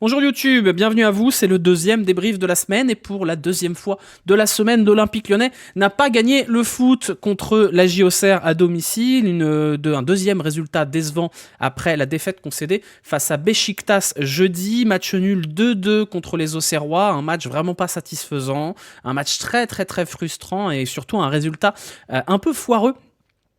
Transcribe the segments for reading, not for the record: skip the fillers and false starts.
Bonjour YouTube, bienvenue à vous, c'est le deuxième débrief de la semaine et pour la deuxième fois de la semaine, l'Olympique Lyonnais n'a pas gagné le foot contre la Auxerre à domicile, un deuxième résultat décevant après la défaite concédée face à Beşiktaş jeudi, match nul 2-2 contre les Auxerrois, un match vraiment pas satisfaisant, un match très frustrant et surtout un résultat un peu foireux.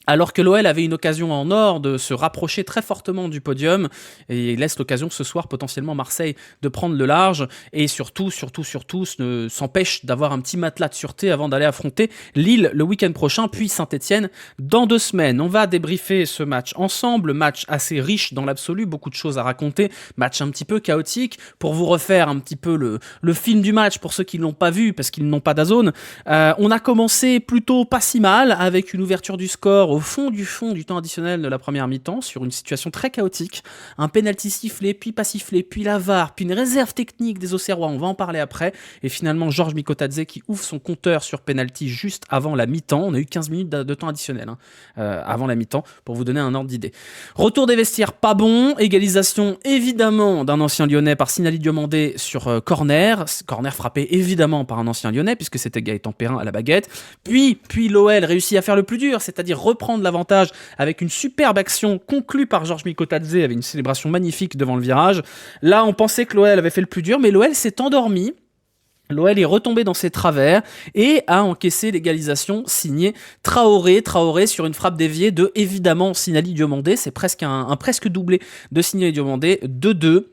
Alors que l'OL avait une occasion en or de se rapprocher très fortement du podium et laisse l'occasion ce soir potentiellement Marseille de prendre le large et surtout s'empêche d'avoir un petit matelas de sûreté avant d'aller affronter Lille le week-end prochain puis Saint-Etienne dans 2 semaines. On va débriefer ce match ensemble, match assez riche dans l'absolu, beaucoup de choses à raconter, match un petit peu chaotique pour vous refaire un petit peu le film du match pour ceux qui ne l'ont pas vu parce qu'ils n'ont pas d'Azone. On a commencé plutôt pas si mal avec une ouverture du score au fond du temps additionnel de la première mi-temps sur une situation très chaotique, un penalty sifflé, puis pas sifflé, puis la VAR, puis une réserve technique des Auxerrois, on va en parler après, et finalement Georges Mikotadze qui ouvre son compteur sur penalty juste avant la mi-temps. On a eu 15 minutes de temps additionnel avant la mi-temps pour vous donner un ordre d'idée. Retour des vestiaires pas bon, égalisation évidemment d'un ancien Lyonnais par Sinali Diomandé sur corner frappé évidemment par un ancien Lyonnais puisque c'était Gaëtan Perrin à la baguette, puis l'OL réussit à faire le plus dur, c'est-à-dire reprendre l'avantage avec une superbe action conclue par Georges Mikotadze avec une célébration magnifique devant le virage. Là, on pensait que l'OL avait fait le plus dur, mais l'OL s'est endormi. L'OL est retombé dans ses travers et a encaissé l'égalisation signée Traoré sur une frappe déviée de, évidemment, Sinali Diomandé. C'est presque un presque doublé de Sinali Diomandé, 2-2,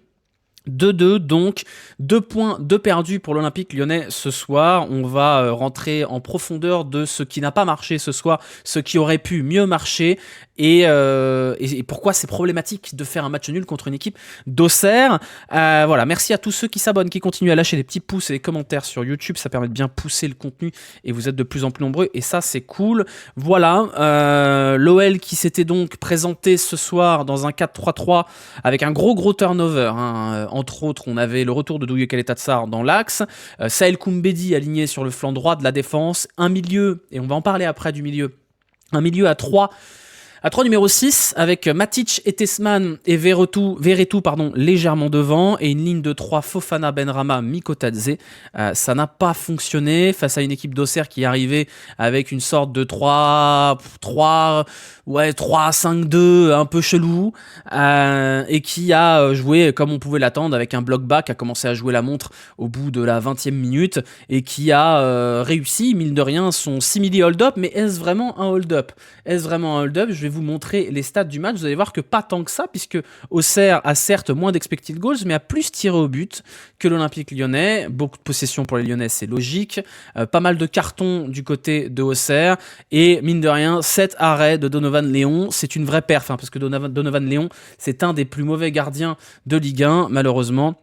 donc 2 points de perdus pour l'Olympique Lyonnais ce soir. On va rentrer en profondeur de ce qui n'a pas marché ce soir, ce qui aurait pu mieux marcher et pourquoi c'est problématique de faire un match nul contre une équipe d'Auxerre. Voilà, merci à tous ceux qui s'abonnent, qui continuent à lâcher des petits pouces et des commentaires sur YouTube, ça permet de bien pousser le contenu et vous êtes de plus en plus nombreux et ça c'est cool. Voilà, l'OL qui s'était donc présenté ce soir dans un 4-3-3 avec un gros turnover, entre autres, on avait le retour de Douye Kaletatsar dans l'axe, Saël Koumbedi aligné sur le flanc droit de la défense, un milieu, et on va en parler après du milieu, un milieu à 3 numéro 6 avec Matic et Tesman et Veretout légèrement devant et une ligne de 3 Fofana, Benrahma, Mikotadze. Ça n'a pas fonctionné face à une équipe d'Auxerre qui est arrivée avec une sorte de 3-5-2 un peu chelou et qui a joué comme on pouvait l'attendre avec un bloc bas qui a commencé à jouer la montre au bout de la 20e minute et qui a réussi, mine de rien, son simili hold-up. Mais est-ce vraiment un hold-up ? Je vais vous montrer les stats du match. Vous allez voir que pas tant que ça, puisque Auxerre a certes moins d'expected goals, mais a plus tiré au but que l'Olympique Lyonnais. Beaucoup de possession pour les Lyonnais, c'est logique. Pas mal de cartons du côté de Auxerre. Et mine de rien, 7 arrêts de Donovan Léon. C'est une vraie perf, parce que Donovan Léon, c'est un des plus mauvais gardiens de Ligue 1, malheureusement.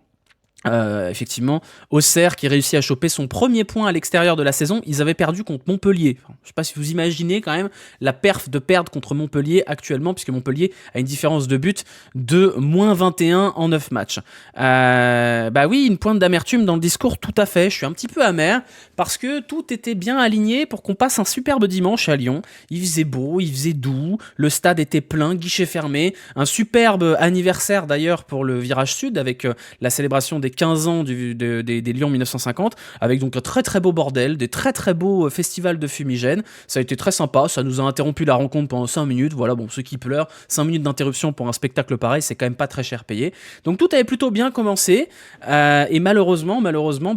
Effectivement, Auxerre qui réussit à choper son premier point à l'extérieur de la saison. Ils avaient perdu contre Montpellier. Je ne sais pas si vous imaginez quand même la perf de perdre contre Montpellier actuellement, puisque Montpellier a une différence de but de -21 en 9 matchs. Oui, une pointe d'amertume dans le discours, tout à fait. Je suis un petit peu amer parce que tout était bien aligné pour qu'on passe un superbe dimanche à Lyon. Il faisait beau, il faisait doux, le stade était plein, guichet fermé. Un superbe anniversaire d'ailleurs pour le Virage Sud avec la célébration des 15 ans des Lions 1950, avec donc un très beau bordel, des très beaux festivals de fumigène. Ça a été très sympa, ça nous a interrompu la rencontre pendant 5 minutes. Voilà, bon, ceux qui pleurent, 5 minutes d'interruption pour un spectacle pareil, c'est quand même pas très cher payé. Donc tout avait plutôt bien commencé, et malheureusement,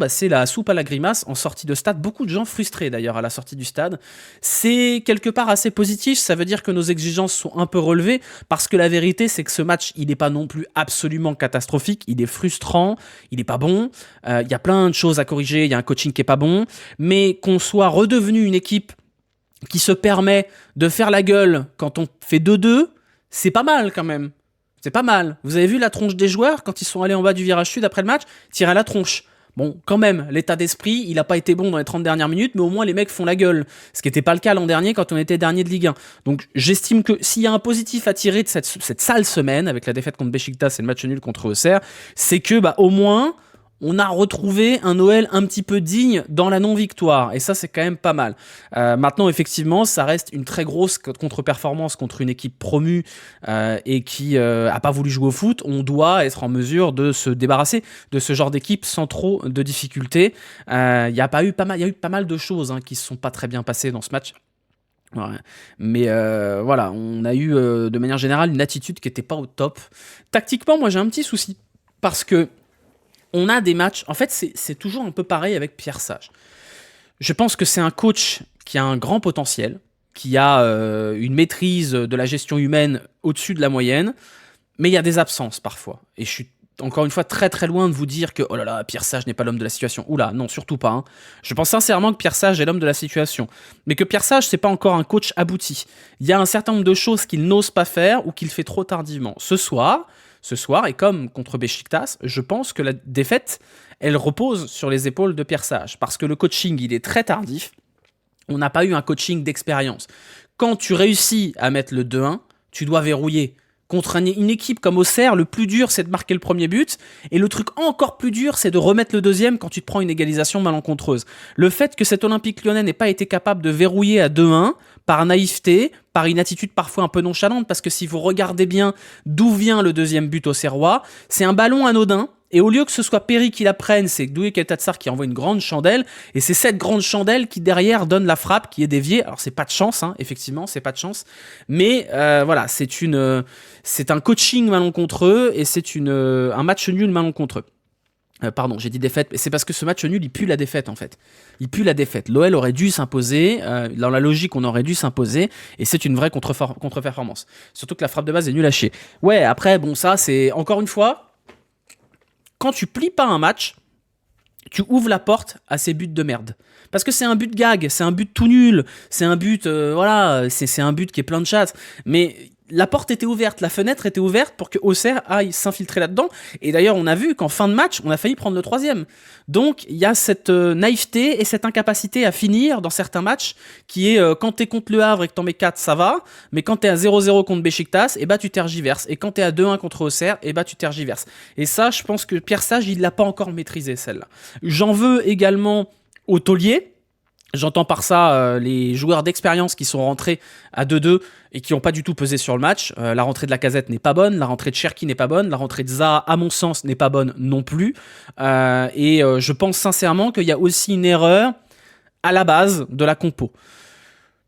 c'est la soupe à la grimace en sortie de stade. Beaucoup de gens frustrés d'ailleurs à la sortie du stade. C'est quelque part assez positif, ça veut dire que nos exigences sont un peu relevées, parce que la vérité c'est que ce match, il n'est pas non plus absolument catastrophique, il est frustrant, il est pas bon, il y a plein de choses à corriger, il y a un coaching qui est pas bon, mais qu'on soit redevenu une équipe qui se permet de faire la gueule quand on fait 2-2, c'est pas mal quand même. C'est pas mal. Vous avez vu la tronche des joueurs quand ils sont allés en bas du virage sud après le match, tirer à la tronche. Bon, quand même, l'état d'esprit, il a pas été bon dans les 30 dernières minutes, mais au moins les mecs font la gueule. Ce qui n'était pas le cas l'an dernier quand on était dernier de Ligue 1. Donc j'estime que s'il y a un positif à tirer de cette sale semaine, avec la défaite contre Beşiktaş et le match nul contre Auxerre, c'est que au moins, on a retrouvé un OL un petit peu digne dans la non-victoire. Et ça, c'est quand même pas mal. Maintenant, effectivement, ça reste une très grosse contre-performance contre une équipe promue et qui a pas voulu jouer au foot. On doit être en mesure de se débarrasser de ce genre d'équipe sans trop de difficultés. Il y a eu pas mal de choses qui se sont pas très bien passées dans ce match. Ouais. Mais voilà, on a eu de manière générale une attitude qui n'était pas au top. Tactiquement, moi j'ai un petit souci. Parce que on a des matchs. En fait, c'est toujours un peu pareil avec Pierre Sage. Je pense que c'est un coach qui a un grand potentiel, qui a une maîtrise de la gestion humaine au-dessus de la moyenne, mais il y a des absences parfois. Et je suis encore une fois très très loin de vous dire que oh là là, Pierre Sage n'est pas l'homme de la situation. Oula, non, surtout pas. Je pense sincèrement que Pierre Sage est l'homme de la situation. Mais que Pierre Sage, c'est pas encore un coach abouti. Il y a un certain nombre de choses qu'il n'ose pas faire ou qu'il fait trop tardivement. Ce soir, et comme contre Beşiktaş, je pense que la défaite, elle repose sur les épaules de Pierre Sage. Parce que le coaching, il est très tardif. On n'a pas eu un coaching d'expérience. Quand tu réussis à mettre le 2-1, tu dois verrouiller. Contre une équipe comme Auxerre, le plus dur, c'est de marquer le premier but. Et le truc encore plus dur, c'est de remettre le deuxième quand tu te prends une égalisation malencontreuse. Le fait que cet Olympique Lyonnais n'ait pas été capable de verrouiller à 2-1, par naïveté, par une attitude parfois un peu nonchalante, parce que si vous regardez bien d'où vient le deuxième but auxerrois, c'est un ballon anodin. Et au lieu que ce soit Perry qui la prenne, c'est Doué Keltatsar qui envoie une grande chandelle. Et c'est cette grande chandelle qui derrière donne la frappe qui est déviée. Alors c'est pas de chance, effectivement, c'est pas de chance. Mais voilà, c'est un coaching malencontreux et c'est un match nul malencontreux. Pardon, j'ai dit défaite, mais c'est parce que ce match nul, il pue la défaite en fait. Il pue la défaite. L'OL aurait dû s'imposer, dans la logique, on aurait dû s'imposer, et c'est une vraie contre-performance. Surtout que la frappe de base est nulle à chier. Ouais, après, bon, ça, c'est encore une fois, quand tu plies pas un match, tu ouvres la porte à ces buts de merde. Parce que c'est un but gag, c'est un but tout nul, c'est un but, voilà, c'est un but qui est plein de chattes, mais la porte était ouverte, la fenêtre était ouverte pour que Auxerre aille s'infiltrer là-dedans. Et d'ailleurs, on a vu qu'en fin de match, on a failli prendre le 3e. Donc, il y a cette naïveté et cette incapacité à finir dans certains matchs qui est quand t'es contre Le Havre et que t'en mets 4, ça va. Mais quand t'es à 0-0 contre Beşiktaş, tu tergiverses. Et quand t'es à 2-1 contre Auxerre, tu tergiverses. Et ça, je pense que Pierre Sage, il l'a pas encore maîtrisé, celle-là. J'en veux également au taulier. J'entends par ça les joueurs d'expérience qui sont rentrés à 2-2 et qui n'ont pas du tout pesé sur le match. La rentrée de Lacazette n'est pas bonne, la rentrée de Cherki n'est pas bonne, la rentrée de Zaha, à mon sens, n'est pas bonne non plus. Et je pense sincèrement qu'il y a aussi une erreur à la base de la compo.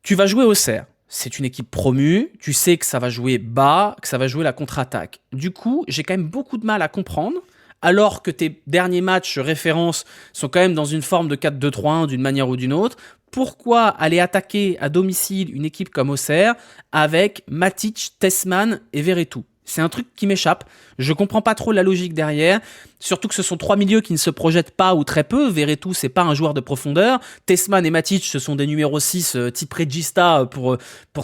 Tu vas jouer Auxerre. C'est une équipe promue, tu sais que ça va jouer bas, que ça va jouer la contre-attaque. Du coup, j'ai quand même beaucoup de mal à comprendre, alors que tes derniers matchs références sont quand même dans une forme de 4-2-3-1 d'une manière ou d'une autre, pourquoi aller attaquer à domicile une équipe comme Auxerre avec Matic, Tessman et Veretout ? C'est un truc qui m'échappe. Je comprends pas trop la logique derrière. Surtout que ce sont 3 milieux qui ne se projettent pas ou très peu. Veretout, c'est pas un joueur de profondeur. Tessman et Matic, ce sont des numéros 6 type Regista pour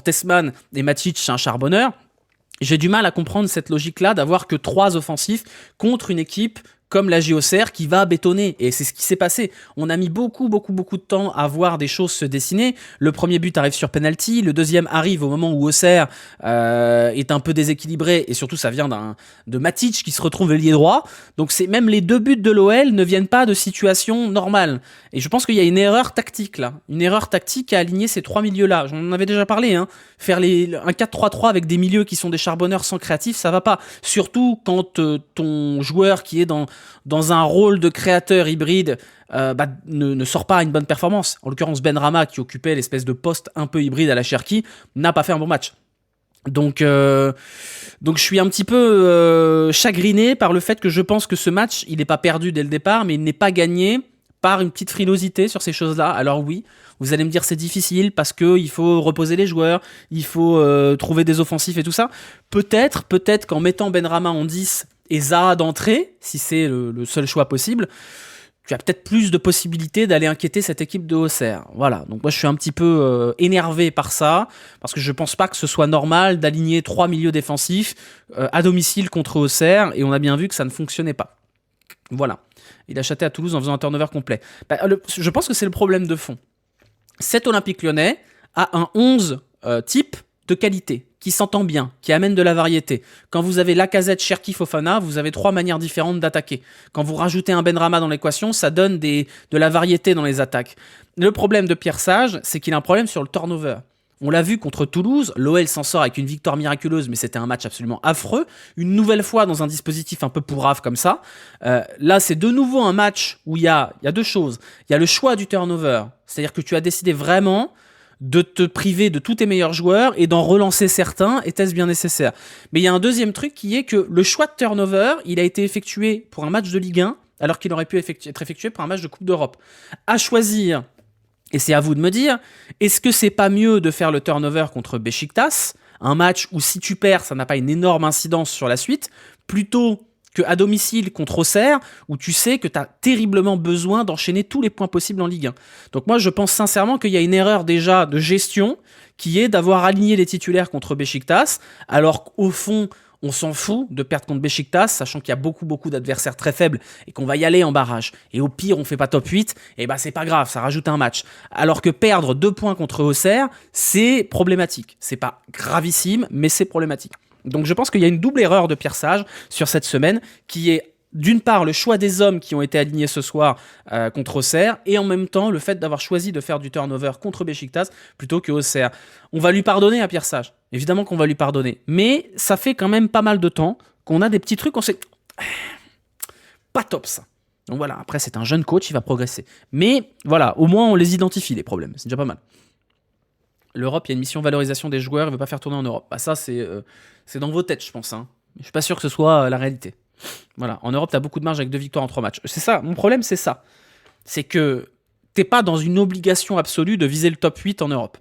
Tessman. Et Matic, c'est un charbonneur. J'ai du mal à comprendre cette logique-là d'avoir que 3 offensifs contre une équipe comme la Auxerre qui va bétonner. Et c'est ce qui s'est passé. On a mis beaucoup de temps à voir des choses se dessiner. Le premier but arrive sur penalty. Le deuxième arrive au moment où Auxerre est un peu déséquilibré. Et surtout, ça vient de Matic qui se retrouve ailier droit. Donc, même les 2 buts de l'OL ne viennent pas de situations normales. Et je pense qu'il y a une erreur tactique là. Une erreur tactique à aligner ces 3 milieux-là. J'en avais déjà parlé. Faire un 4-3-3 avec des milieux qui sont des charbonneurs sans créatif, ça va pas. Surtout quand ton joueur qui est dans un rôle de créateur hybride ne sort pas à une bonne performance. En l'occurrence, Benrahma, qui occupait l'espèce de poste un peu hybride à la Cherki, n'a pas fait un bon match. Donc je suis un petit peu chagriné par le fait que je pense que ce match, il n'est pas perdu dès le départ, mais il n'est pas gagné par une petite frilosité sur ces choses-là. Alors oui, vous allez me dire c'est difficile parce qu'il faut reposer les joueurs, il faut trouver des offensifs et tout ça. Peut-être qu'en mettant Benrahma en 10 et Zaha d'entrée, si c'est le seul choix possible, tu as peut-être plus de possibilités d'aller inquiéter cette équipe de Auxerre. Voilà, donc moi je suis un petit peu énervé par ça, parce que je pense pas que ce soit normal d'aligner 3 milieux défensifs à domicile contre Auxerre, et on a bien vu que ça ne fonctionnait pas. Voilà. Il a chaté à Toulouse en faisant un turnover complet. Je pense que c'est le problème de fond. Cet Olympique Lyonnais a un 11 type de qualité, qui s'entend bien, qui amène de la variété. Quand vous avez Lacazette, Cherki, Fofana, vous avez 3 manières différentes d'attaquer. Quand vous rajoutez un Benrahma dans l'équation, ça donne de la variété dans les attaques. Le problème de Pierre Sage, c'est qu'il a un problème sur le turnover. On l'a vu contre Toulouse, l'OL s'en sort avec une victoire miraculeuse, mais c'était un match absolument affreux. Une nouvelle fois dans un dispositif un peu pourrave comme ça. Là, c'est de nouveau un match où il y a 2 choses. Il y a le choix du turnover, c'est-à-dire que tu as décidé vraiment de te priver de tous tes meilleurs joueurs et d'en relancer certains. Était-ce bien nécessaire? Mais il y a un deuxième truc qui est que le choix de turnover, il a été effectué pour un match de Ligue 1, alors qu'il aurait pu être effectué pour un match de Coupe d'Europe. À choisir... Et c'est à vous de me dire, est-ce que c'est pas mieux de faire le turnover contre Beşiktaş, un match où si tu perds, ça n'a pas une énorme incidence sur la suite, plutôt qu'à domicile contre Auxerre, où tu sais que tu as terriblement besoin d'enchaîner tous les points possibles en Ligue 1. Donc moi, je pense sincèrement qu'il y a une erreur déjà de gestion, qui est d'avoir aligné les titulaires contre Beşiktaş, alors qu'au fond... On s'en fout de perdre contre Beşiktaş, sachant qu'il y a beaucoup d'adversaires très faibles et qu'on va y aller en barrage. Et au pire, on fait pas top 8, et bah c'est pas grave, ça rajoute un match. Alors que perdre 2 points contre Auxerre, c'est problématique. C'est pas gravissime, mais c'est problématique. Donc je pense qu'il y a une double erreur de Pierre Sage sur cette semaine, qui est d'une part le choix des hommes qui ont été alignés ce soir contre Auxerre, et en même temps le fait d'avoir choisi de faire du turnover contre Beşiktaş plutôt que Auxerre. On va lui pardonner à Pierre Sage, évidemment qu'on va lui pardonner, mais ça fait quand même pas mal de temps qu'on a des petits trucs, on sait pas top ça. Donc voilà, après c'est un jeune coach, il va progresser. Mais voilà, au moins on les identifie les problèmes, c'est déjà pas mal. L'Europe, il y a une mission valorisation des joueurs, il ne veut pas faire tourner en Europe. Bah ça c'est dans vos têtes je pense, hein. Je suis pas sûr que ce soit la réalité. Voilà, en Europe, tu as beaucoup de marge avec 2 victoires en 3 matchs. C'est ça, mon problème, c'est ça. C'est que t'es pas dans une obligation absolue de viser le top 8 en Europe.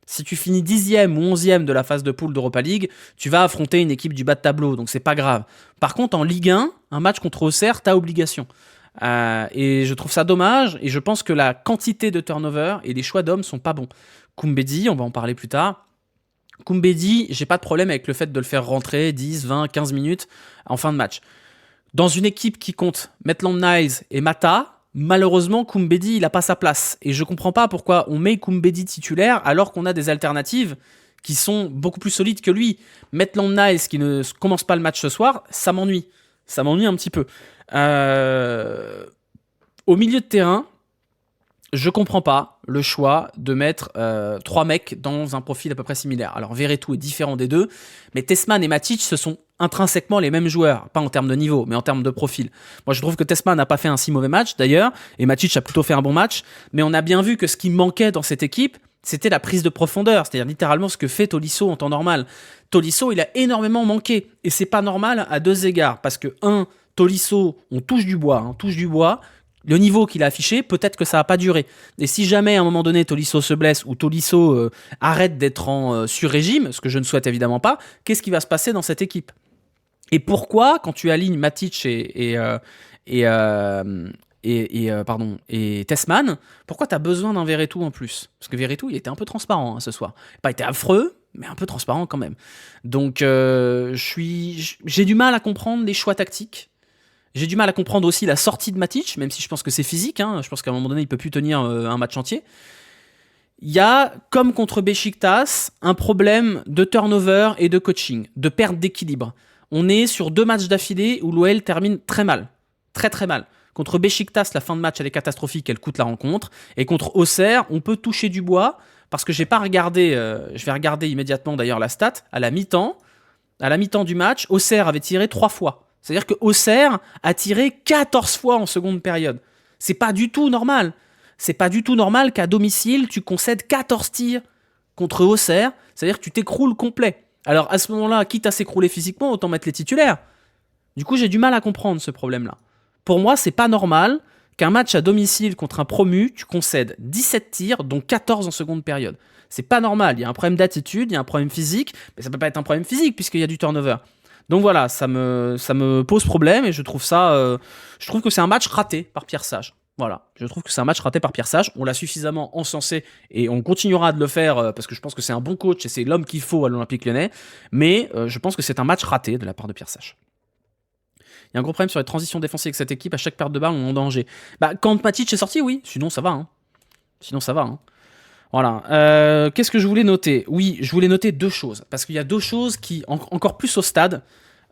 Si tu finis 10e ou 11e de la phase de poule d'Europa League, tu vas affronter une équipe du bas de tableau, donc c'est pas grave. Par contre, en Ligue 1, un match contre Auxerre, t'as obligation. Et je trouve ça dommage, et je pense que la quantité de turnover et les choix d'hommes sont pas bons. Koumbedi, on va en parler plus tard. Koumbedi, j'ai pas de problème avec le fait de le faire rentrer 10, 20, 15 minutes en fin de match. Dans une équipe qui compte Maitland-Niles et Mata, malheureusement, Koumbedi, il n'a pas sa place. Et je comprends pas pourquoi on met Koumbedi titulaire alors qu'on a des alternatives qui sont beaucoup plus solides que lui. Maitland-Niles qui ne commence pas le match ce soir, ça m'ennuie. Ça m'ennuie un petit peu. Au milieu de terrain, je comprends pas le choix de mettre 3 mecs dans un profil à peu près similaire. Alors Veretout est différent des deux, mais Tessman et Matic, ce sont intrinsèquement les mêmes joueurs, pas en termes de niveau, mais en termes de profil. Moi je trouve que Tessman n'a pas fait un si mauvais match d'ailleurs, et Matic a plutôt fait un bon match, mais on a bien vu que ce qui manquait dans cette équipe, c'était la prise de profondeur, c'est-à-dire littéralement ce que fait Tolisso en temps normal. Tolisso, il a énormément manqué, et c'est pas normal à 2 égards, parce que Tolisso, on touche du bois, le niveau qu'il a affiché, peut-être que ça va pas durer. Et si jamais à un moment donné Tolisso se blesse ou Tolisso arrête d'être en sur-régime, ce que je ne souhaite évidemment pas, qu'est-ce qui va se passer dans cette équipe? Et pourquoi, quand tu alignes Matic et Tessman, pourquoi tu as besoin d'un Veretout en plus? Parce que Veretout, il était un peu transparent ce soir. Il n'a pas été affreux, mais un peu transparent quand même. Donc j'ai du mal à comprendre les choix tactiques. J'ai du mal à comprendre aussi la sortie de Matic, même si je pense que c'est physique. Je pense qu'à un moment donné, il ne peut plus tenir un match entier. Il y a, comme contre Beşiktaş, un problème de turnover et de coaching, de perte d'équilibre. On est sur 2 matchs d'affilée où l'OL termine très mal. Très très mal. Contre Beşiktaş, la fin de match, elle est catastrophique, elle coûte la rencontre. Et contre Auxerre, on peut toucher du bois, parce que j'ai pas regardé, je vais regarder immédiatement d'ailleurs la stat, à la mi-temps du match, Auxerre avait tiré 3 fois. C'est-à-dire que Auxerre a tiré 14 fois en seconde période. C'est pas du tout normal. C'est pas du tout normal qu'à domicile, tu concèdes 14 tirs contre Auxerre. C'est-à-dire que tu t'écroules complet. Alors à ce moment-là, quitte à s'écrouler physiquement, autant mettre les titulaires. Du coup, j'ai du mal à comprendre ce problème-là. Pour moi, c'est pas normal qu'un match à domicile contre un promu, tu concèdes 17 tirs, dont 14 en seconde période. C'est pas normal. Il y a un problème d'attitude, il y a un problème physique, mais ça peut pas être un problème physique puisqu'il y a du turnover. Donc voilà, ça me pose problème et je trouve que c'est un match raté par Pierre Sage. Voilà, je trouve que c'est un match raté par Pierre Sage. On l'a suffisamment encensé et on continuera de le faire parce que je pense que c'est un bon coach et c'est l'homme qu'il faut à l'Olympique Lyonnais. Mais je pense que c'est un match raté de la part de Pierre Sage. Il y a un gros problème sur les transitions défensives avec cette équipe. À chaque perte de balle, on est en danger. Quand Matic est sorti, oui. Sinon, ça va. Voilà. Qu'est-ce que je voulais noter? Oui, je voulais noter deux choses. Parce qu'il y a deux choses qui, encore plus au stade,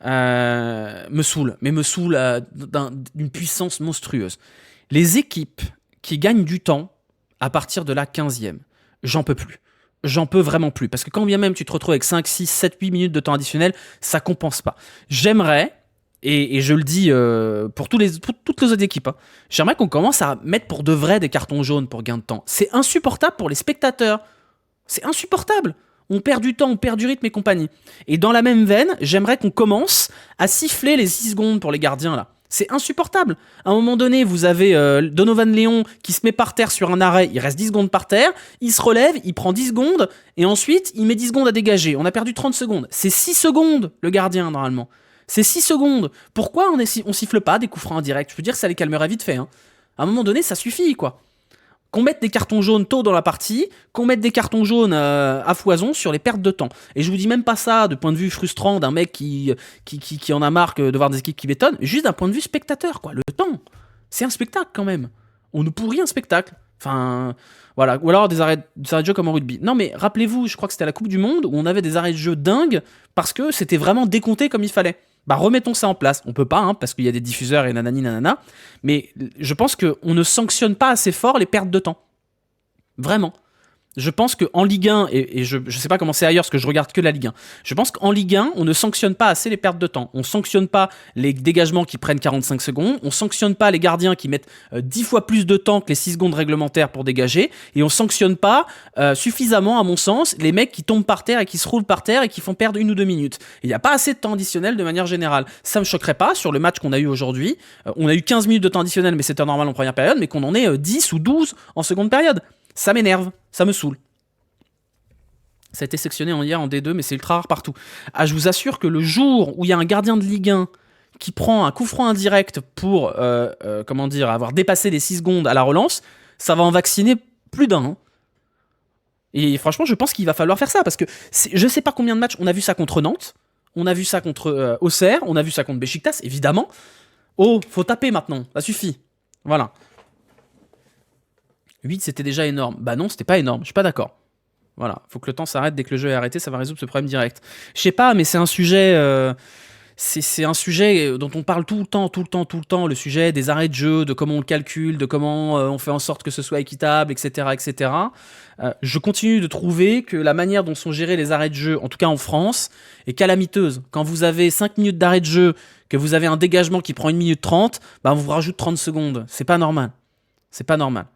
me saoulent. Mais me saoulent d'une puissance monstrueuse. Les équipes qui gagnent du temps à partir de la 15e, j'en peux plus. J'en peux vraiment plus. Parce que quand bien même tu te retrouves avec 5, 6, 7, 8 minutes de temps additionnel, ça compense pas. J'aimerais, et je le dis pour toutes les autres équipes, hein, j'aimerais qu'on commence à mettre pour de vrai des cartons jaunes pour gain de temps. C'est insupportable pour les spectateurs. C'est insupportable. On perd du temps, on perd du rythme et compagnie. Et dans la même veine, j'aimerais qu'on commence à siffler les 6 secondes pour les gardiens là. C'est insupportable. À un moment donné, vous avez Donovan Léon qui se met par terre sur un arrêt, il reste 10 secondes par terre, il se relève, il prend 10 secondes, et ensuite, il met 10 secondes à dégager. On a perdu 30 secondes. C'est 6 secondes, le gardien, normalement. C'est 6 secondes. Pourquoi on siffle pas des coups francs indirects? Je peux dire que ça les calmerait vite fait. Hein. À un moment donné, ça suffit, quoi. Qu'on mette des cartons jaunes tôt dans la partie, qu'on mette des cartons jaunes à foison sur les pertes de temps. Et je vous dis même pas ça de point de vue frustrant d'un mec qui en a marre de voir des équipes qui bétonnent, juste d'un point de vue spectateur, quoi. Le temps, c'est un spectacle quand même. On ne pourrit un spectacle. Enfin, voilà. Ou alors des arrêts de jeu comme en rugby. Non mais rappelez-vous, je crois que c'était à la Coupe du Monde où on avait des arrêts de jeu dingues parce que c'était vraiment décompté comme il fallait. Bah remettons ça en place. On peut pas, hein, parce qu'il y a des diffuseurs et nanani nanana. Mais je pense qu'on ne sanctionne pas assez fort les pertes de temps. Vraiment. Je pense qu'en Ligue 1, et je sais pas comment c'est ailleurs parce que je regarde que la Ligue 1, je pense qu'en Ligue 1, on ne sanctionne pas assez les pertes de temps. On sanctionne pas les dégagements qui prennent 45 secondes, on sanctionne pas les gardiens qui mettent 10 fois plus de temps que les 6 secondes réglementaires pour dégager, et on sanctionne pas suffisamment, à mon sens, les mecs qui tombent par terre et qui se roulent par terre et qui font perdre 1 ou 2 minutes. Il n'y a pas assez de temps additionnel de manière générale. Ça me choquerait pas sur le match qu'on a eu aujourd'hui. On a eu 15 minutes de temps additionnel, mais c'était normal en première période, mais qu'on en ait 10 ou 12 en seconde période. Ça m'énerve, ça me saoule. Ça a été sectionné hier en D2, mais c'est ultra rare partout. Ah, je vous assure que le jour où il y a un gardien de Ligue 1 qui prend un coup franc indirect pour avoir dépassé les 6 secondes à la relance, ça va en vacciner plus d'un. Hein. Et franchement, je pense qu'il va falloir faire ça, parce que je sais pas combien de matchs, on a vu ça contre Nantes, on a vu ça contre Auxerre, on a vu ça contre Beşiktaş, évidemment. Oh, faut taper maintenant, ça suffit. Voilà. 8, c'était déjà énorme. Bah non, c'était pas énorme, je suis pas d'accord. Voilà, faut que le temps s'arrête dès que le jeu est arrêté, ça va résoudre ce problème direct. Je sais pas, mais c'est un sujet... c'est un sujet dont on parle tout le temps, le sujet des arrêts de jeu, de comment on le calcule, de comment on fait en sorte que ce soit équitable, etc. etc. Je continue de trouver que la manière dont sont gérés les arrêts de jeu, en tout cas en France, est calamiteuse. Quand vous avez 5 minutes d'arrêt de jeu, que vous avez un dégagement qui prend 1 minute 30, bah on vous rajoute 30 secondes. C'est pas normal. C'est pas normal.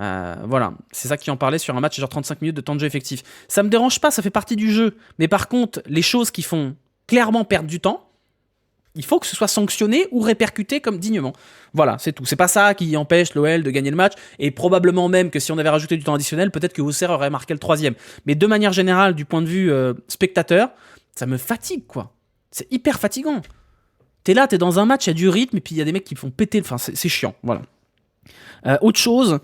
Voilà, c'est ça qui en parlait sur un match, genre 35 minutes de temps de jeu effectif. Ça me dérange pas, ça fait partie du jeu. Mais par contre, les choses qui font clairement perdre du temps, il faut que ce soit sanctionné ou répercuté comme dignement. Voilà, c'est tout. C'est pas ça qui empêche l'OL de gagner le match. Et probablement même que si on avait rajouté du temps additionnel, peut-être que Auxerre aurait marqué le 3e. Mais de manière générale, du point de vue spectateur, ça me fatigue, quoi. C'est hyper fatigant. T'es là, t'es dans un match, il y a du rythme, et puis il y a des mecs qui me font péter. Enfin, c'est chiant, voilà. Autre chose...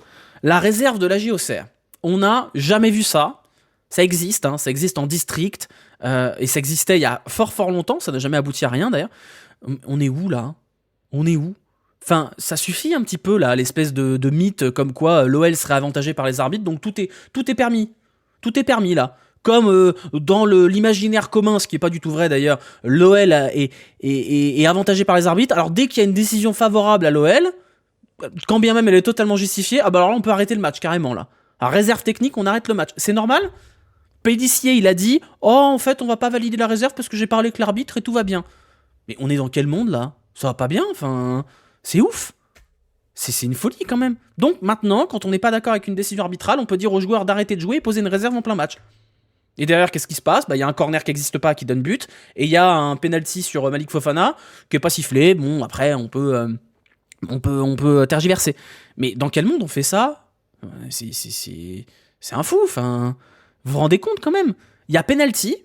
La réserve de l'AJ Auxerre. On n'a jamais vu ça. Ça existe, hein, ça existe en district. Et ça existait il y a fort longtemps. Ça n'a jamais abouti à rien d'ailleurs. On est où là? On est où? Enfin, ça suffit un petit peu là, l'espèce de mythe comme quoi l'OL serait avantagé par les arbitres. Donc tout est permis. Tout est permis là. Comme dans l'imaginaire commun, ce qui n'est pas du tout vrai d'ailleurs, l'OL est avantagé par les arbitres. Alors dès qu'il y a une décision favorable à l'OL, quand bien même elle est totalement justifiée, ah bah alors là on peut arrêter le match carrément là. À réserve technique, on arrête le match. C'est normal? Pédissier, il a dit oh en fait on va pas valider la réserve parce que j'ai parlé avec l'arbitre et tout va bien. Mais on est dans quel monde là? Ça va pas bien, enfin c'est ouf. C'est une folie quand même. Donc maintenant, quand on n'est pas d'accord avec une décision arbitrale, on peut dire aux joueurs d'arrêter de jouer et poser une réserve en plein match. Et derrière, qu'est-ce qui se passe? Bah, y a un corner qui n'existe pas, qui donne but, et il y a un penalty sur Malik Fofana qui est pas sifflé. Bon, après on peut tergiverser. Mais dans quel monde on fait ça? C'est un fou, enfin... Vous vous rendez compte quand même? Il y a penalty,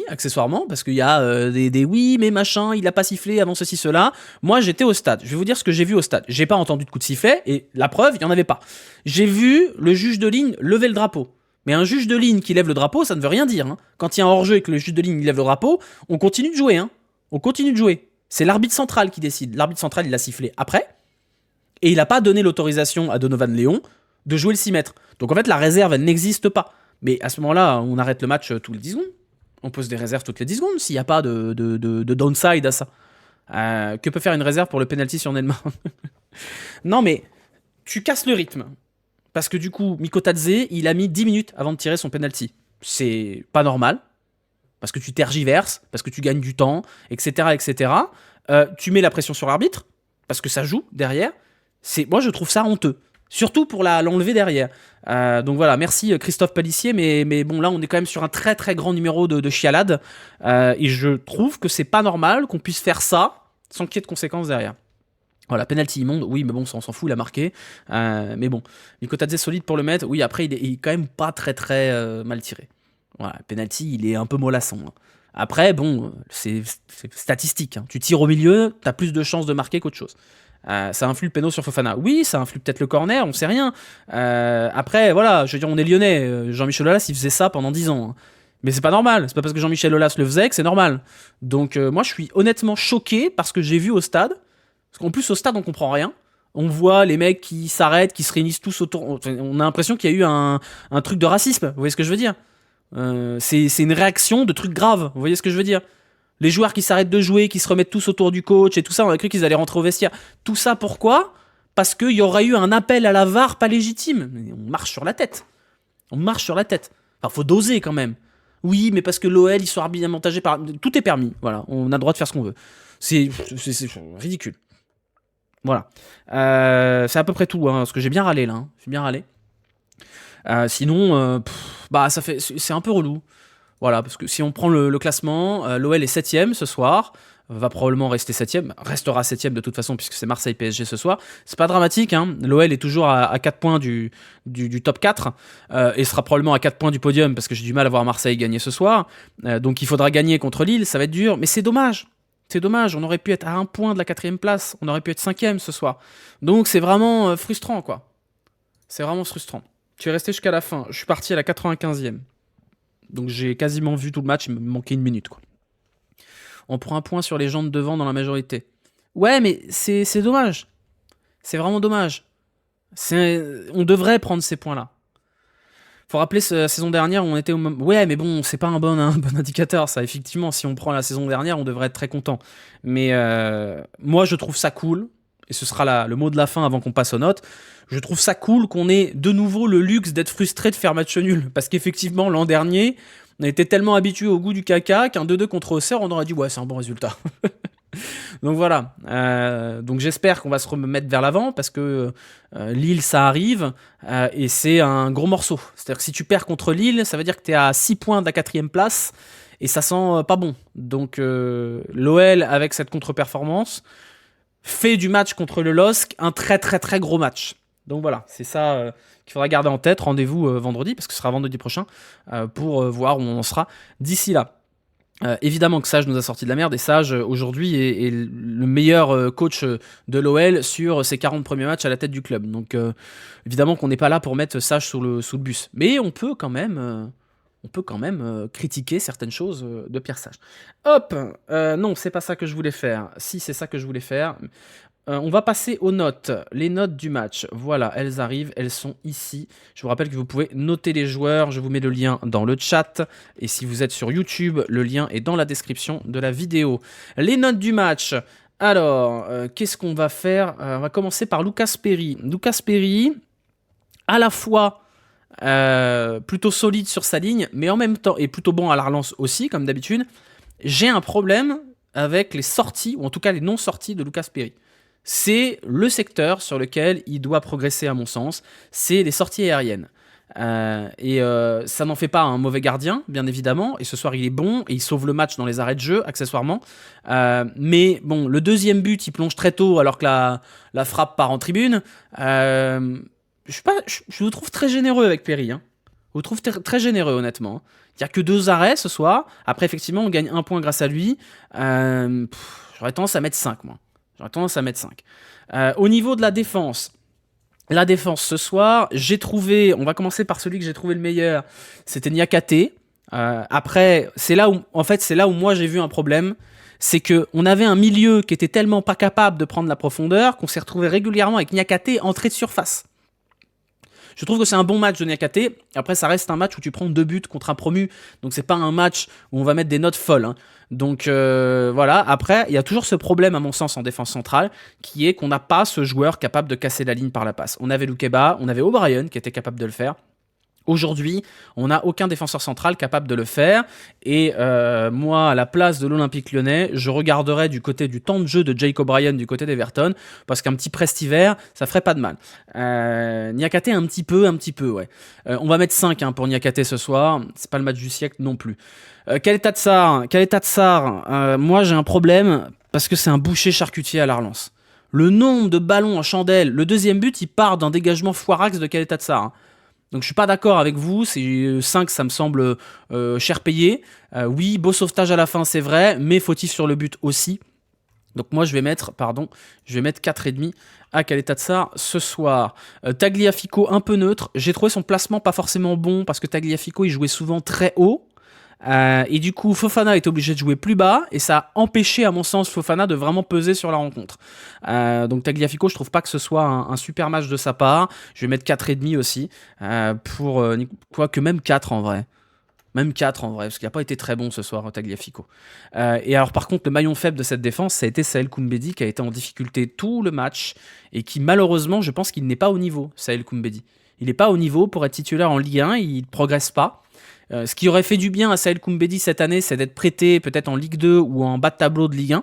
accessoirement, parce qu'il y a des oui, mais machin, il a pas sifflé avant ceci, cela. Moi, j'étais au stade. Je vais vous dire ce que j'ai vu au stade. J'ai pas entendu de coup de sifflet, et la preuve, il y en avait pas. J'ai vu le juge de ligne lever le drapeau. Mais un juge de ligne qui lève le drapeau, ça ne veut rien dire. Hein. Quand il y a un hors-jeu et que le juge de ligne lève le drapeau, on continue de jouer. Hein. On continue de jouer. C'est l'arbitre central qui décide. L'arbitre central, il a sifflé après. Et il n'a pas donné l'autorisation à Donovan Léon de jouer le 6 mètres. Donc en fait, la réserve, elle n'existe pas. Mais à ce moment-là, on arrête le match tous les 10 secondes. On pose des réserves toutes les 10 secondes s'il n'y a pas de downside à ça. Que peut faire une réserve pour le penalty sur Neymar? Non, mais tu casses le rythme. Parce que du coup, Mikotadze, il a mis 10 minutes avant de tirer son penalty. C'est pas normal. Parce que tu tergiverses, parce que tu gagnes du temps, etc. etc. Tu mets la pression sur l'arbitre, parce que ça joue derrière. Moi, je trouve ça honteux. Surtout pour l'enlever derrière. Donc voilà, merci Christophe Palissier, mais bon, là, on est quand même sur un très très grand numéro de chialade. Et je trouve que c'est pas normal qu'on puisse faire ça sans qu'il y ait de conséquences derrière. Voilà, penalty immonde, oui, mais bon, ça on s'en fout, il a marqué. Mais bon, Mikotadze solide pour le mettre. Oui, après, il est quand même pas très très mal tiré. Voilà, penalty, il est un peu mollasson. Hein. Après, bon, c'est statistique. Hein. Tu tires au milieu, t'as plus de chances de marquer qu'autre chose. Ça influe le péno sur Fofana. Oui, ça influe peut-être le corner, on sait rien. Après, voilà, je veux dire, on est lyonnais. Jean-Michel Aulas, il faisait ça pendant 10 ans. Hein. Mais c'est pas normal. C'est pas parce que Jean-Michel Aulas le faisait que c'est normal. Donc, moi, je suis honnêtement choqué par ce que j'ai vu au stade. Parce qu'en plus, au stade, on comprend rien. On voit les mecs qui s'arrêtent, qui se réunissent tous autour. On a l'impression qu'il y a eu un truc de racisme. Vous voyez ce que je veux dire? C'est une réaction de trucs graves. Vous voyez ce que je veux dire? Les joueurs qui s'arrêtent de jouer, qui se remettent tous autour du coach et tout ça, on a cru qu'ils allaient rentrer au vestiaire. Tout ça pourquoi? Parce qu'il y aurait eu un appel à la VAR pas légitime. On marche sur la tête. On marche sur la tête. Enfin, faut doser quand même. Oui, mais parce que l'OL, ils sont arbitrairement avantagés par... Tout est permis. Voilà, on a le droit de faire ce qu'on veut. C'est ridicule. Voilà. C'est à peu près tout, hein, parce que j'ai bien râlé là. Hein. J'ai bien râlé. Sinon, c'est un peu relou. Voilà, parce que si on prend le classement, l'OL est 7ème ce soir, va probablement rester 7ème, restera 7ème de toute façon puisque c'est Marseille-PSG ce soir. C'est pas dramatique, hein. L'OL est toujours à 4 points du top 4 et sera probablement à 4 points du podium parce que j'ai du mal à voir Marseille gagner ce soir. Donc il faudra gagner contre Lille, ça va être dur, mais c'est dommage. C'est dommage, on aurait pu être à 1 point de la 4ème place, on aurait pu être 5ème ce soir. Donc c'est vraiment frustrant, quoi. C'est vraiment frustrant. Tu es resté jusqu'à la fin, je suis parti à la 95ème. Donc j'ai quasiment vu tout le match, il me manquait 1 minute, quoi. On prend un point sur les gens de devant dans la majorité. Ouais, mais c'est dommage. C'est vraiment dommage. On devrait prendre ces points-là. Faut rappeler la saison dernière où on était au même... Ouais, mais bon, c'est pas un bon indicateur, ça. Effectivement, si on prend la saison dernière, on devrait être très content. Mais moi, je trouve ça cool, et ce sera le mot de la fin avant qu'on passe aux notes. Je trouve ça cool qu'on ait de nouveau le luxe d'être frustré de faire match nul. Parce qu'effectivement, l'an dernier, on a été tellement habitué au goût du caca qu'un 2-2 contre Auxerre, on aurait dit ouais, c'est un bon résultat. Donc voilà. Donc j'espère qu'on va se remettre vers l'avant parce que Lille, ça arrive et c'est un gros morceau. C'est-à-dire que si tu perds contre Lille, ça veut dire que tu es à 6 points de la 4ème place et ça sent pas bon. Donc l'OL, avec cette contre-performance, fait du match contre le LOSC un très très très gros match. Donc voilà, c'est ça qu'il faudra garder en tête. Rendez-vous vendredi, parce que ce sera vendredi prochain, pour voir où on en sera d'ici là. Évidemment que Sage nous a sorti de la merde, et Sage aujourd'hui est le meilleur coach de l'OL sur ses 40 premiers matchs à la tête du club. Donc évidemment qu'on n'est pas là pour mettre Sage sous le bus. Mais on peut quand même... critiquer certaines choses de Pierre Sage. Hop, non, c'est pas ça que je voulais faire. Si, c'est ça que je voulais faire. On va passer aux notes. Les notes du match, voilà, elles arrivent, elles sont ici. Je vous rappelle que vous pouvez noter les joueurs. Je vous mets le lien dans le chat. Et si vous êtes sur YouTube, le lien est dans la description de la vidéo. Les notes du match. Alors, qu'est-ce qu'on va faire? On va commencer par Lucas Perry. Lucas Perry, à la fois... plutôt solide sur sa ligne, mais en même temps, et plutôt bon à la relance aussi, comme d'habitude, j'ai un problème avec les sorties, ou en tout cas les non-sorties de Lucas Perry. C'est le secteur sur lequel il doit progresser à mon sens, c'est les sorties aériennes. Ça n'en fait pas un mauvais gardien, bien évidemment, et ce soir il est bon, et il sauve le match dans les arrêts de jeu, accessoirement. Mais bon, le deuxième but, il plonge très tôt alors que la frappe part en tribune. Je vous trouve très généreux avec Perry. Hein. Je vous trouve très généreux, honnêtement. Il n'y a que 2 arrêts ce soir. Après, effectivement, on gagne 1 point grâce à lui. J'aurais tendance à mettre 5, moi. Au niveau de la défense ce soir, j'ai trouvé... On va commencer par celui que j'ai trouvé le meilleur. C'était Niakate. Après, c'est là où moi j'ai vu un problème. C'est qu'on avait un milieu qui était tellement pas capable de prendre la profondeur qu'on s'est retrouvé régulièrement avec Niakate entrée de surface. Je trouve que c'est un bon match de Niakate. Après, ça reste un match où tu prends 2 buts contre un promu, donc c'est pas un match où on va mettre des notes folles, hein. Donc voilà, après, il y a toujours ce problème, à mon sens, en défense centrale, qui est qu'on n'a pas ce joueur capable de casser la ligne par la passe. On avait Loukeba, on avait O'Brien qui était capable de le faire. Aujourd'hui, on n'a aucun défenseur central capable de le faire. Et moi, à la place de l'Olympique Lyonnais, je regarderais du côté du temps de jeu de Jake O'Brien du côté d'Everton, parce qu'un petit Prestiver, ça ferait pas de mal. Niakate, un petit peu, ouais. On va mettre 5 pour Niakate ce soir. C'est pas le match du siècle non plus. Quel état de Sarr, moi, j'ai un problème, parce que c'est un boucher charcutier à la relance. Le nombre de ballons en chandelle, le deuxième but, il part d'un dégagement foirax de quel état de Sarr, hein. Donc je suis pas d'accord avec vous, c'est 5, ça me semble cher payé. Oui, beau sauvetage à la fin, c'est vrai, mais fautif sur le but aussi. Donc moi je vais mettre 4,5 à Caleta de Sarr ce soir. Tagliafico un peu neutre, j'ai trouvé son placement pas forcément bon, parce que Tagliafico il jouait souvent très haut. Et du coup, Fofana est obligé de jouer plus bas, et ça a empêché, à mon sens, Fofana de vraiment peser sur la rencontre. Donc Tagliafico, je trouve pas que ce soit un super match de sa part. Je vais mettre 4,5 aussi, quoique même 4 en vrai. Même 4 en vrai, parce qu'il n'a pas été très bon ce soir, Tagliafico. Et alors par contre, le maillon faible de cette défense, ça a été Saël Koumbedi, qui a été en difficulté tout le match, et qui malheureusement, je pense qu'il n'est pas au niveau, Saël Koumbedi. Il n'est pas au niveau pour être titulaire en Ligue 1, il ne progresse pas. Ce qui aurait fait du bien à Saël Koumbedi cette année, c'est d'être prêté peut-être en Ligue 2 ou en bas de tableau de Ligue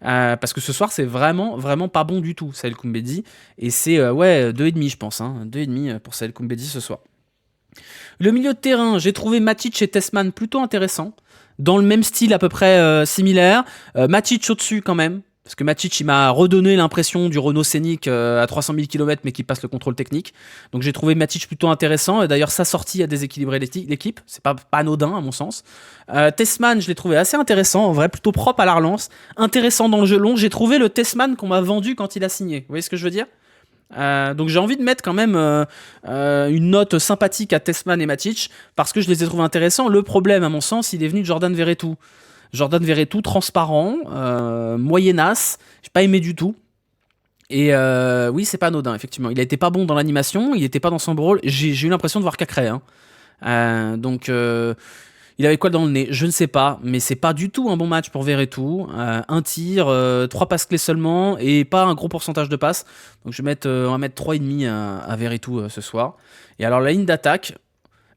1. Parce que ce soir, c'est vraiment, vraiment pas bon du tout, Saël Koumbedi. Et c'est 2,5, je pense. 2,5 pour Saël Koumbedi ce soir. Le milieu de terrain, j'ai trouvé Matic et Tessman plutôt intéressants. Dans le même style à peu près similaire. Matic au-dessus quand même. Parce que Matic, il m'a redonné l'impression du Renault Scénic à 300 000 km, mais qui passe le contrôle technique. Donc j'ai trouvé Matic plutôt intéressant. Et d'ailleurs, sa sortie a déséquilibré l'équipe. C'est pas anodin, à mon sens. Tessman, je l'ai trouvé assez intéressant. En vrai, plutôt propre à la relance. Intéressant dans le jeu long. J'ai trouvé le Tessman qu'on m'a vendu quand il a signé. Vous voyez ce que je veux dire ? Donc j'ai envie de mettre quand même une note sympathique à Tessman et Matic, parce que je les ai trouvés intéressants. Le problème, à mon sens, il est venu de Jordan Verretou. Jordan Verretou, transparent, moyennasse, j'ai pas aimé du tout. Et oui, c'est pas anodin, effectivement. Il a été pas bon dans l'animation, il était pas dans son rôle. J'ai eu l'impression de voir Cacré. Donc, il avait quoi dans le nez ? Je ne sais pas, mais c'est pas du tout un bon match pour Verretou. Un tir, 3 passes clés seulement, et pas un gros pourcentage de passes. Donc, on va mettre 3,5 à Verretou ce soir. Et alors, la ligne d'attaque,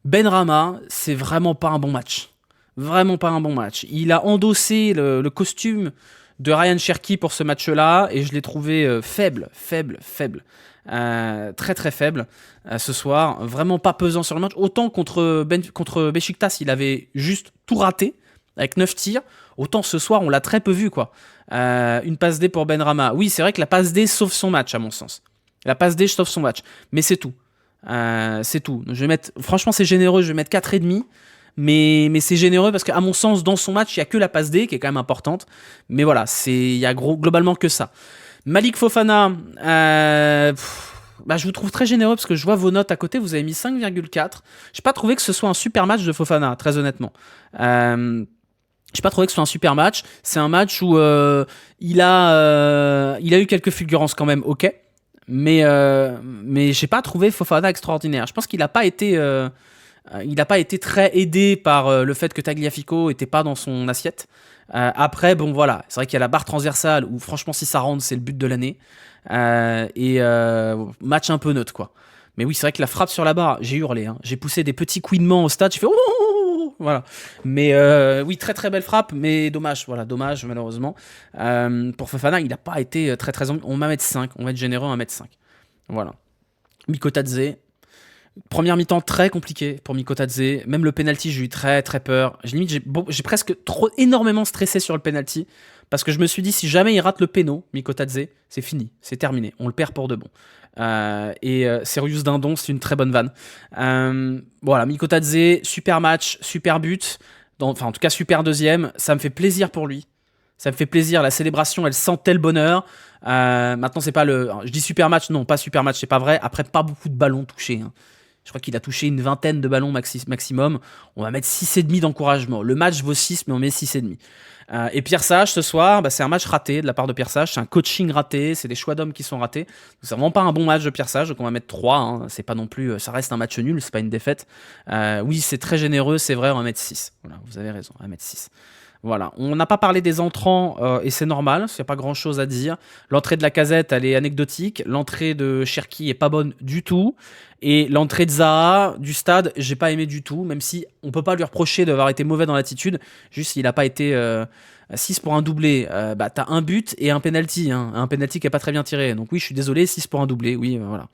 Benrahma, c'est vraiment pas un bon match. Vraiment pas un bon match. Il a endossé le costume de Ryan Cherki pour ce match-là, et je l'ai trouvé faible. Très très faible ce soir. Vraiment pas pesant sur le match. Autant contre Beşiktaş, il avait juste tout raté, avec 9 tirs. Autant ce soir, on l'a très peu vu, quoi. Une passe D pour Benrahma. Oui, c'est vrai que la passe D sauve son match, à mon sens. La passe D sauve son match. Mais c'est tout. C'est tout. Franchement, c'est généreux. Je vais mettre 4,5. Mais c'est généreux parce qu'à mon sens, dans son match, il n'y a que la passe D qui est quand même importante. Mais voilà, il y a globalement que ça. Malik Fofana, je vous trouve très généreux parce que je vois vos notes à côté, vous avez mis 5,4. J'ai pas trouvé que ce soit un super match de Fofana, très honnêtement. J'ai pas trouvé que ce soit un super match. C'est un match où il a eu quelques fulgurances quand même, ok. Mais j'ai pas trouvé Fofana extraordinaire. Je pense qu'il n'a pas été... il n'a pas été très aidé par le fait que Tagliafico n'était pas dans son assiette. Après, bon voilà, c'est vrai qu'il y a la barre transversale où franchement si ça rentre, c'est le but de l'année. Match un peu neutre, quoi. Mais oui, c'est vrai que la frappe sur la barre, j'ai hurlé. J'ai poussé des petits couinements au stade, j'ai fait oh, voilà. Mais oui, très très belle frappe, mais dommage malheureusement. Pour Fofana, il n'a pas été très très... On va mettre 5, on va être généreux, on va mettre 5. Voilà. Mikotadze, première mi-temps très compliquée pour Mikotadze. Même le penalty, j'ai eu très très peur. J'ai presque énormément stressé sur le penalty parce que je me suis dit si jamais il rate le péno, Mikotadze, c'est fini, c'est terminé, on le perd pour de bon. Serious Dindon, c'est une très bonne vanne. Voilà, Mikotadze, super match, super but. En tout cas, super deuxième. Ça me fait plaisir pour lui. Ça me fait plaisir. La célébration, elle sentait le bonheur. Maintenant, c'est pas le. Je dis super match, non, pas super match, c'est pas vrai. Après, pas beaucoup de ballons touchés. Je crois qu'il a touché une vingtaine de ballons maximum. On va mettre 6,5 d'encouragement. Le match vaut 6, mais on met 6,5. Et Pierre Sage, ce soir, c'est un match raté de la part de Pierre Sage. C'est un coaching raté. C'est des choix d'hommes qui sont ratés. C'est vraiment pas un bon match de Pierre Sage. Donc on va mettre 3. Hein. C'est pas non plus, ça reste un match nul. C'est pas une défaite. Oui, c'est très généreux. C'est vrai, on va mettre 6. Voilà, vous avez raison. On va mettre 6. Voilà, on n'a pas parlé des entrants et c'est normal, il n'y a pas grand chose à dire. L'entrée de Lacazette, elle est anecdotique. L'entrée de Cherki est pas bonne du tout. Et l'entrée de Zaha du stade, j'ai pas aimé du tout, même si on peut pas lui reprocher d'avoir été mauvais dans l'attitude. Juste, il n'a pas été 6 pour un doublé. T'as un but et un penalty, hein. Un penalty qui est pas très bien tiré. Donc oui, je suis désolé, 6 pour un doublé, oui, voilà.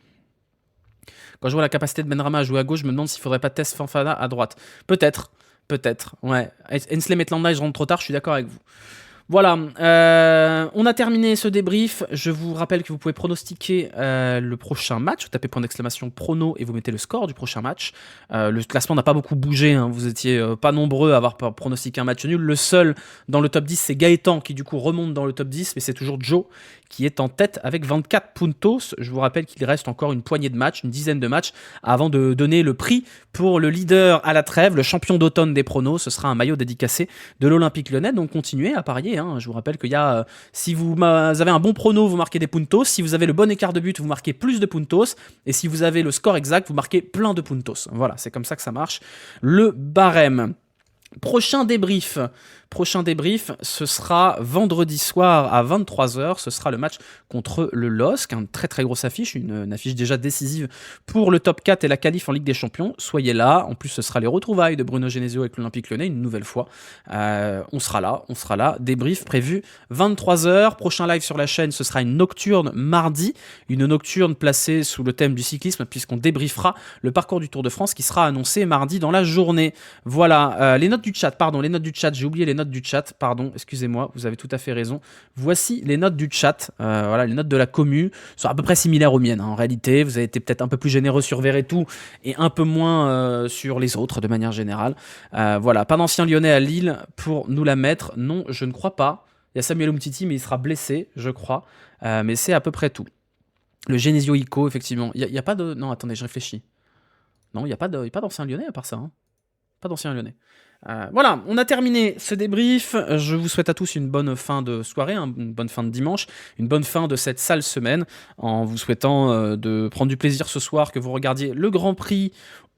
Quand je vois la capacité de Benrahma à jouer à gauche, je me demande s'il faudrait pas tester Fofana à droite. Peut-être. Peut-être, ouais. Hensley Maitland, je rentre trop tard, je suis d'accord avec vous. Voilà, on a terminé ce débrief. Je vous rappelle que vous pouvez pronostiquer le prochain match. Vous tapez point d'exclamation prono et vous mettez le score du prochain match. Le classement n'a pas beaucoup bougé, hein. Vous étiez pas nombreux à avoir pronostiqué un match nul. Le seul dans le top 10, c'est Gaëtan qui du coup remonte dans le top 10, mais c'est toujours Joe qui est en tête avec 24 puntos. Je vous rappelle qu'il reste encore une poignée de matchs, une dizaine de matchs, avant de donner le prix pour le leader à la trêve, le champion d'automne des pronos. Ce sera un maillot dédicacé de l'Olympique Lyonnais, donc continuez à parier. Hein. Je vous rappelle qu'il y a, si vous avez un bon prono, vous marquez des puntos. Si vous avez le bon écart de but, vous marquez plus de puntos. Et si vous avez le score exact, vous marquez plein de puntos. Voilà, c'est comme ça que ça marche. Le barème. Prochain débrief, ce sera vendredi soir à 23h. Ce sera le match contre le LOSC, une très très grosse affiche, une affiche déjà décisive pour le top 4 et la qualif en Ligue des Champions. Soyez là. En plus, ce sera les retrouvailles de Bruno Genesio avec l'Olympique Lyonnais une nouvelle fois. On sera là. Débrief prévu 23h. Prochain live sur la chaîne, ce sera une nocturne mardi, une nocturne placée sous le thème du cyclisme puisqu'on débriefera le parcours du Tour de France qui sera annoncé mardi dans la journée. Voilà, les notes du chat, j'ai oublié les notes du chat, pardon, excusez-moi, vous avez tout à fait raison. Voici les notes du chat, voilà, les notes de la commu sont à peu près similaires aux miennes, hein, en réalité. Vous avez été peut-être un peu plus généreux sur Verretou et un peu moins sur les autres de manière générale. Voilà, pas d'ancien Lyonnais à Lille pour nous la mettre, non, je ne crois pas. Il y a Samuel Umtiti, mais il sera blessé, je crois, mais c'est à peu près tout. Le Genesio Ico, effectivement, il y a pas de... Non, attendez, je réfléchis. Non, il n'y a pas d'ancien Lyonnais à part ça, hein. Pas d'ancien Lyonnais. Voilà, on a terminé ce débrief. Je vous souhaite à tous une bonne fin de soirée, hein, une bonne fin de dimanche, une bonne fin de cette sale semaine, en vous souhaitant de prendre du plaisir ce soir, que vous regardiez le Grand Prix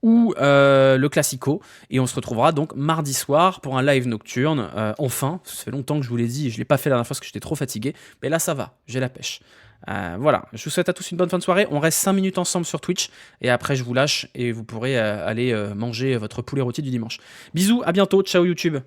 ou le Classico. Et on se retrouvera donc mardi soir pour un live nocturne. Enfin, ça fait longtemps que je vous l'ai dit, je ne l'ai pas fait la dernière fois parce que j'étais trop fatigué. Mais là, ça va, j'ai la pêche. Voilà, je vous souhaite à tous une bonne fin de soirée. On reste 5 minutes ensemble sur Twitch et après je vous lâche et vous pourrez aller manger votre poulet rôti du dimanche. Bisous, à bientôt, ciao YouTube.